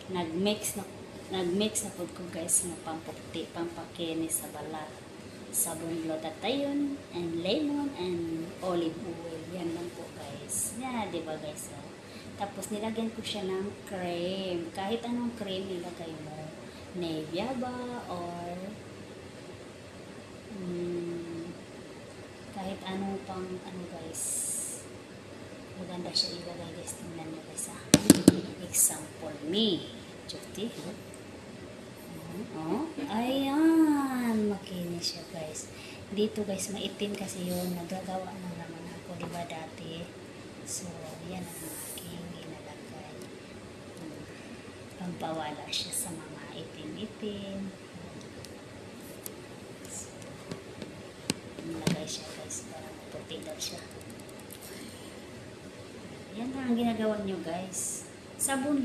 nagmix na po ko guys ng pampukti, pampakinis sa balat. Sabon glutathione and lemon and olive oil. Yan lang po guys. Yan, di ba guys? Oh? Tapos nilagyan ko siya ng cream. Kahit anong cream nilagay mo. Nivea ba or kahit anong pang ano guys. Maganda siya ilagay guys. Tingnan nyo guys ha. Example me. Chuti. Oh, ayan. Makinis siya guys. Dito guys, maitim kasi yun. Nagagawa na naman ako, diba dati? So, yan ang aking inalagay. Pampawala siya sa mga itim-itim. So, nilagay siya guys para maputi daw siya. Yan ang ginagawa nyo guys. Sabon